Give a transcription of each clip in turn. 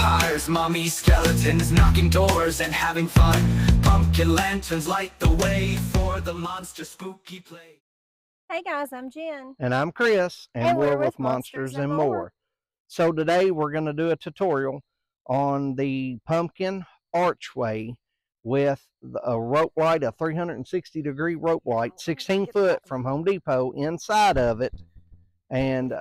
vampires, mummy skeletons, knocking doors and having fun. Pumpkin lanterns light the way for the monster spooky play. Hey guys, I'm Jen. And I'm Chris, and we're with Monsters and More. So today we're going to do a tutorial on the pumpkin archway with a rope light, a 360-degree rope light, 16 foot from Home Depot inside of it. And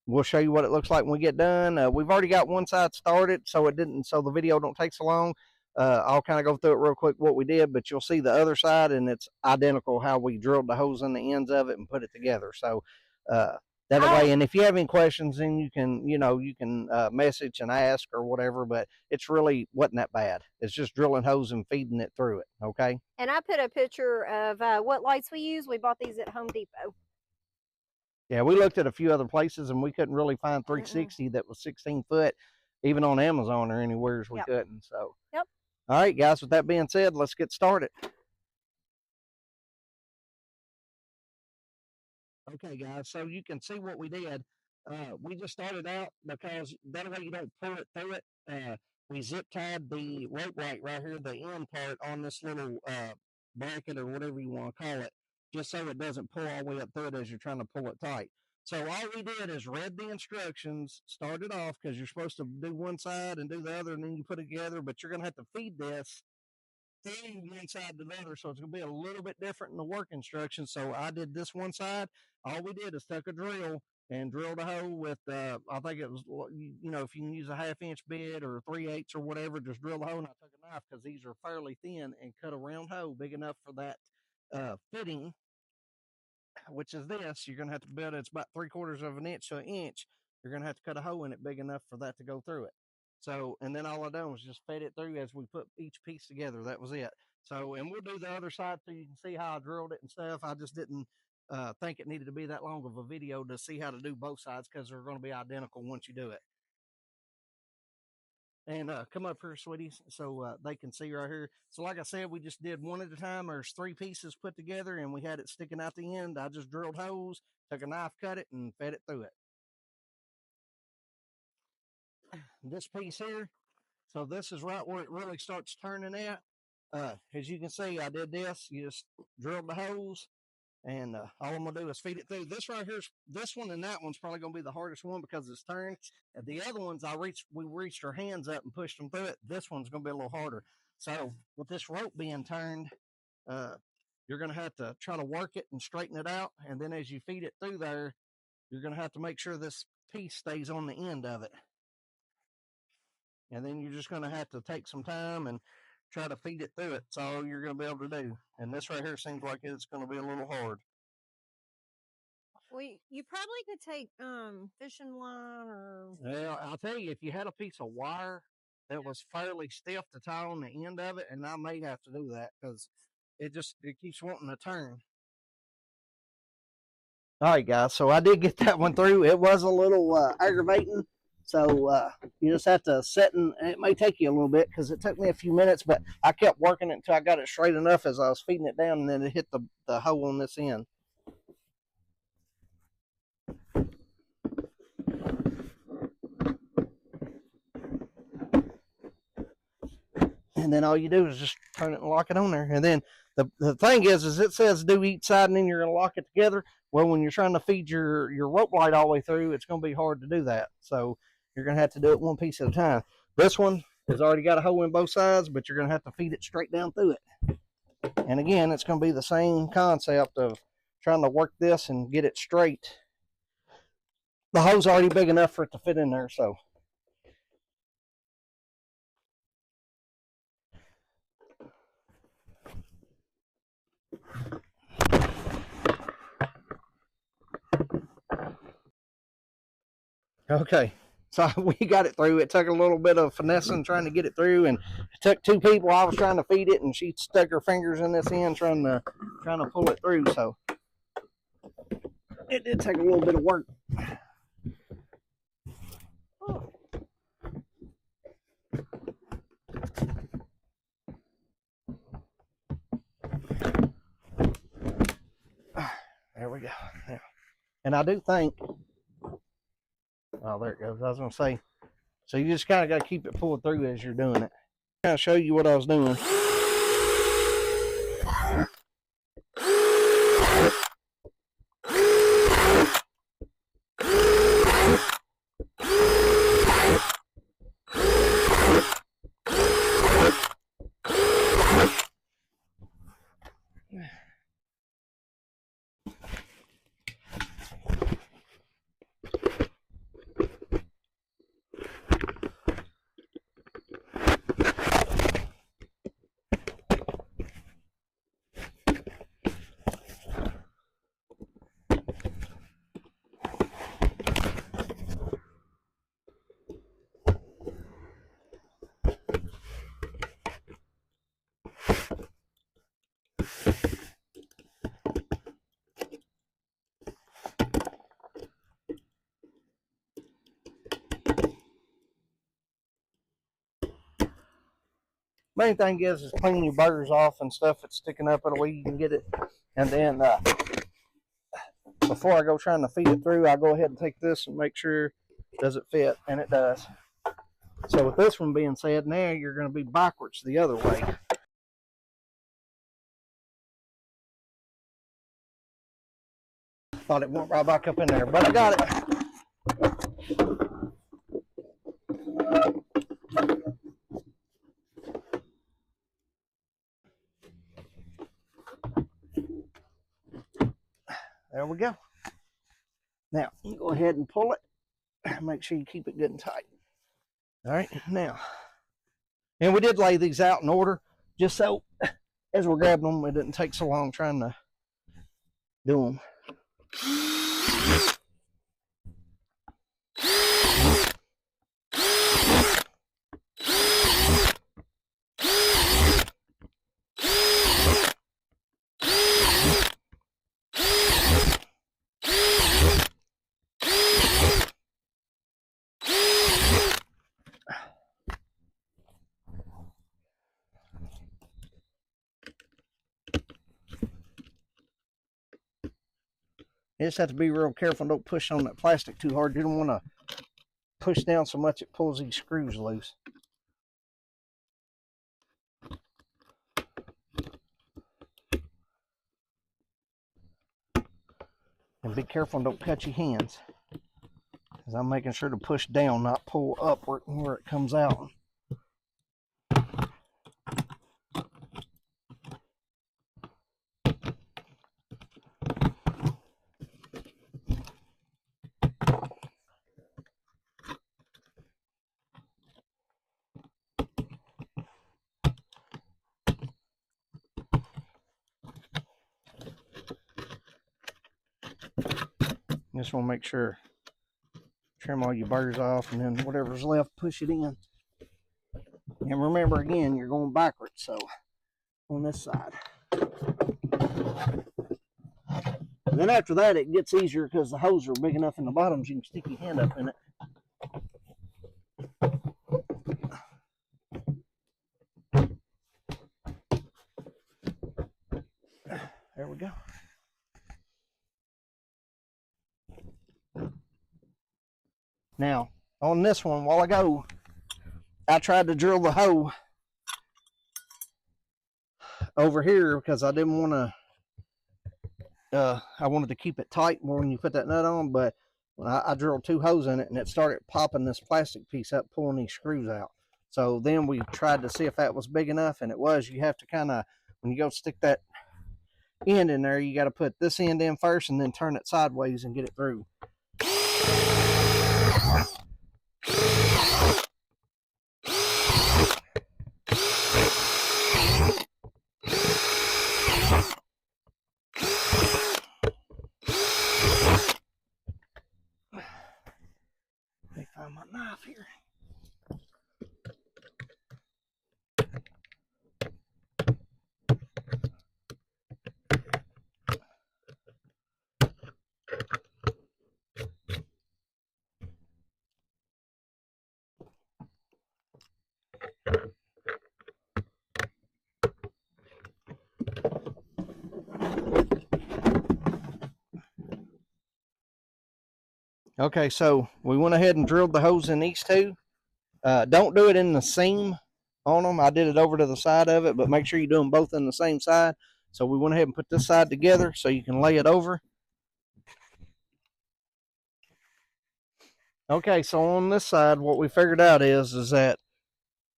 we'll show you what it looks like when we get done. We've already got one side started, so the video don't take so long. I'll kind of go through it real quick what we did, but you'll see the other side, and it's identical how we drilled the holes in the ends of it and put it together. So that way, and if you have any questions, then you can message and ask or whatever, but it's really wasn't that bad. It's just drilling holes and feeding it through it, okay? And I put a picture of what lights we use. We bought these at Home Depot. Yeah, we looked at a few other places, and we couldn't really find 360 that was 16 foot, even on Amazon or anywhere we couldn't. So, yep. All right, guys, with that being said, let's get started. Okay, guys, so you can see what we did. We just started out because that way you don't pull it through it. We zip tied the rope light right here, the end part, on this little bracket or whatever you want to call it, just so it doesn't pull all the way up through it as you're trying to pull it tight. So all we did is read the instructions, started off, because you're supposed to do one side and do the other, and then you put it together, but you're going to have to feed this through one side to the other, so it's going to be a little bit different in the work instructions. So I did this one side. All we did is stuck a drill and drilled a hole with, I think it was, if you can use a 1/2-inch bit or 3/8 or whatever, just drill the hole, and I took a knife, because these are fairly thin, and cut a round hole big enough for that fitting, which is this. You're going to have to build it. It's about 3/4 of an inch to an inch. You're going to have to cut a hole in it big enough for that to go through it. So, and then all I done was just fed it through as we put each piece together. That was it. So, and we'll do the other side so you can see how I drilled it and stuff. I just didn't think it needed to be that long of a video to see how to do both sides, because they're going to be identical once you do it. And come up here, sweeties, so they can see right here. So like I said, we just did one at a time. There's 3 pieces put together, and we had it sticking out the end. I just drilled holes, took a knife, cut it, and fed it through it. This piece here, so this is right where it really starts turning at. As you can see, I did this. You just drilled the holes, and all I'm going to do is feed it through. This right here, this one and that one's probably going to be the hardest one because it's turned. And the other ones, we reached our hands up and pushed them through it. This one's going to be a little harder. So with this rope being turned, you're going to have to try to work it and straighten it out. And then as you feed it through there, you're going to have to make sure this piece stays on the end of it. And then you're just going to have to take some time and try to feed it through it. That's all you're going to be able to do. And this right here seems like it's going to be a little hard. Well, you probably could take fishing line or... Well, I'll tell you, if you had a piece of wire that was fairly stiff to tie on the end of it, and I may have to do that because it keeps wanting to turn. All right, guys, so I did get that one through. It was a little aggravating. So you just have to set, and it may take you a little bit because it took me a few minutes, but I kept working it until I got it straight enough as I was feeding it down, and then it hit the hole on this end. And then all you do is just turn it and lock it on there. And then the thing is it says do each side, and then you're going to lock it together. Well, when you're trying to feed your rope light all the way through, it's going to be hard to do that. So you're going to have to do it one piece at a time. This one has already got a hole in both sides, but you're going to have to feed it straight down through it. And again, it's going to be the same concept of trying to work this and get it straight. The hole's already big enough for it to fit in there, so. Okay, so we got it through. It took a little bit of finessing trying to get it through, and it took 2 people. I was trying to feed it, and she stuck her fingers in this end trying to pull it through. So it did take a little bit of work. There we go. Yeah. And I do think. Oh, there it goes. I was going to say, So you just kind of got to keep it pulled through as you're doing it. Kind of show you what I was doing. Main thing is cleaning your burrs off and stuff that's sticking up in a way you can get it. And then before I go trying to feed it through, I go ahead and take this and make sure does it fit, and it does. So with this one being said, now you're going to be backwards the other way. Thought it went right back up in there, but I got it. There we go. Now, you go ahead and pull it. Make sure you keep it good and tight. All right, now. And we did lay these out in order, just so as we're grabbing them, it didn't take so long trying to do them. You just have to be real careful. Don't push on that plastic too hard. You don't want to push down so much it pulls these screws loose. And be careful and don't cut your hands. Because I'm making sure to push down, not pull up where it comes out. Just want to make sure, trim all your burrs off, and then whatever's left, push it in. And remember, again, you're going backwards, so on this side. And then after that, it gets easier because the holes are big enough in the bottoms, you can stick your hand up in it. There we go. Now, on this one, while I go, I tried to drill the hole over here because I didn't want to, I wanted to keep it tight more when you put that nut on, but I drilled 2 holes in it and it started popping this plastic piece up, pulling these screws out. So then we tried to see if that was big enough, and it was. You have to kind of, when you go stick that end in there, you got to put this end in first and then turn it sideways and get it through. Let me find my knife here. Okay, so we went ahead and drilled the holes in these 2. Don't do it in the seam on them. I did it over to the side of it, but make sure you do them both in the same side. So we went ahead and put this side together so you can lay it over. Okay, so on this side, what we figured out is that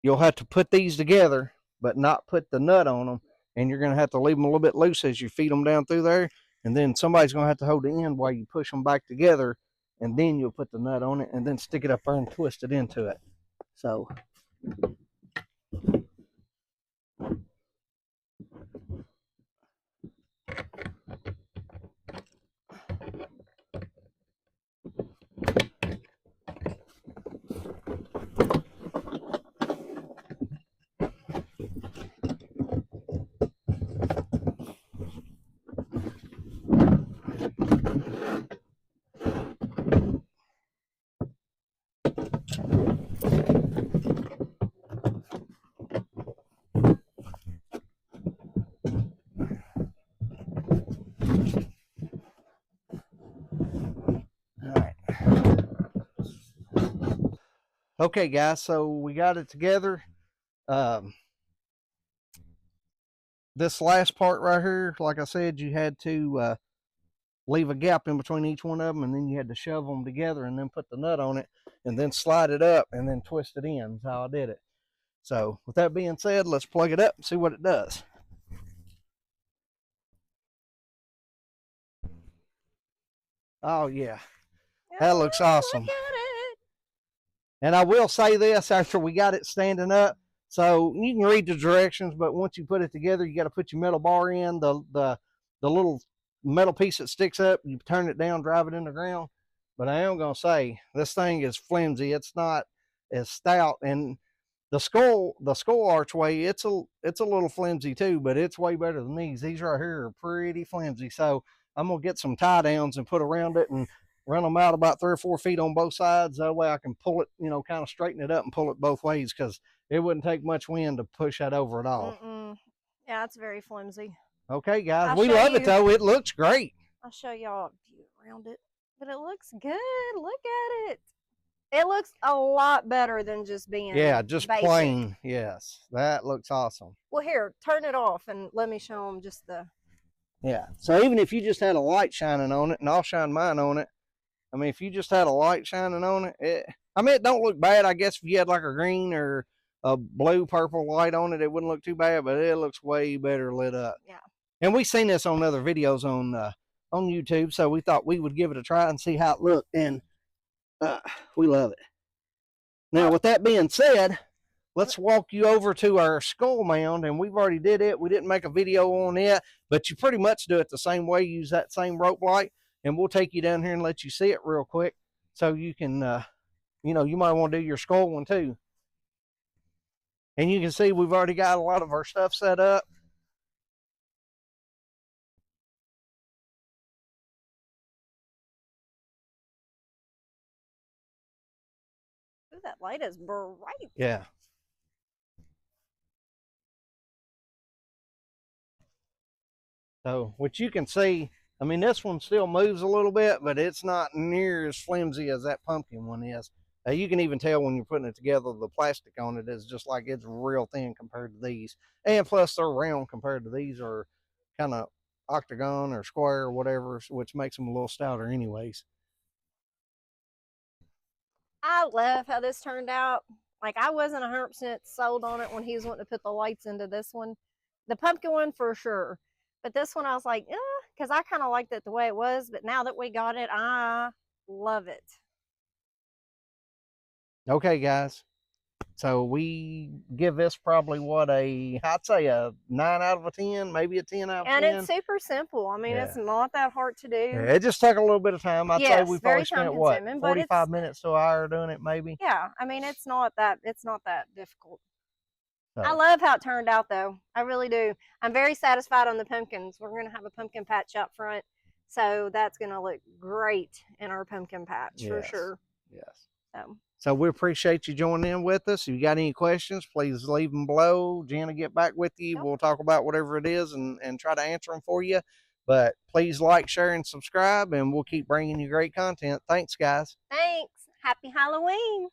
you'll have to put these together, but not put the nut on them. And you're going to have to leave them a little bit loose as you feed them down through there. And then somebody's going to have to hold the end while you push them back together. And then you'll put the nut on it and then stick it up there and twist it into it. So. Okay, guys, so we got it together. This last part right here, like I said, you had to leave a gap in between each one of them, and then you had to shove them together and then put the nut on it and then slide it up and then twist it in. That's how I did it. So with that being said, let's plug it up and see what it does. Oh, yeah. That looks awesome. Look at it. And I will say this after we got it standing up. So you can read the directions, but once you put it together, you got to put your metal bar in, the little metal piece that sticks up. You turn it down, drive it in the ground. But I am going to say this thing is flimsy. It's not as stout. And the skull archway, it's a little flimsy too, but it's way better than these. These right here are pretty flimsy. So I'm going to get some tie downs and put around it and run them out about 3 or 4 feet on both sides. That way I can pull it, kind of straighten it up and pull it both ways, because it wouldn't take much wind to push that over at all. Yeah, it's very flimsy. Okay, guys, we love it though. It looks great. I'll show y'all a view around it, but it looks good. Look at it. It looks a lot better than just being just basic. Plain. Yes, that looks awesome. Well, here, turn it off and let me show them just the. Yeah, so even if you just had a light shining on it, and I'll shine mine on it, I mean, if you just had a light shining on it, it don't look bad. I guess if you had like a green or a blue, purple light on it, it wouldn't look too bad, but it looks way better lit up. Yeah. And we've seen this on other videos on YouTube, so we thought we would give it a try and see how it looked, and we love it. Now, with that being said, let's walk you over to our skull mound, and we've already did it. We didn't make a video on it, but you pretty much do it the same way. Use that same rope light, and we'll take you down here and let you see it real quick, so you can, you might want to do your skull one too. And you can see we've already got a lot of our stuff set up. Ooh, that light is bright. Yeah. So, which you can see, I mean, this one still moves a little bit, but it's not near as flimsy as that pumpkin one is. You can even tell when you're putting it together, the plastic on it is just like it's real thin compared to these. And plus, they're round compared to these, are kind of octagon or square or whatever, which makes them a little stouter anyways. I love how this turned out. Like, I wasn't 100% sold on it when he was wanting to put the lights into this one. The pumpkin one for sure. But this one I was like, because I kind of liked it the way it was. But now that we got it, I love it. Okay, guys. So we give this probably I'd say a 9 out of a 10, maybe a 10 out of 10. And it's super simple. I mean, it's not that hard to do. Yeah, it just took a little bit of time. I'd say we probably spent 45 minutes to an hour doing it, maybe. Yeah, I mean, it's not that difficult. So. I love how it turned out, though. I really do. I'm very satisfied on the pumpkins. We're going to have a pumpkin patch up front, so that's going to look great in our pumpkin patch for sure. Yes. So we appreciate you joining in with us. If you got any questions, please leave them below. Jen will get back with you. Yep. We'll talk about whatever it is and try to answer them for you. But please like, share, and subscribe, and we'll keep bringing you great content. Thanks, guys. Thanks. Happy Halloween.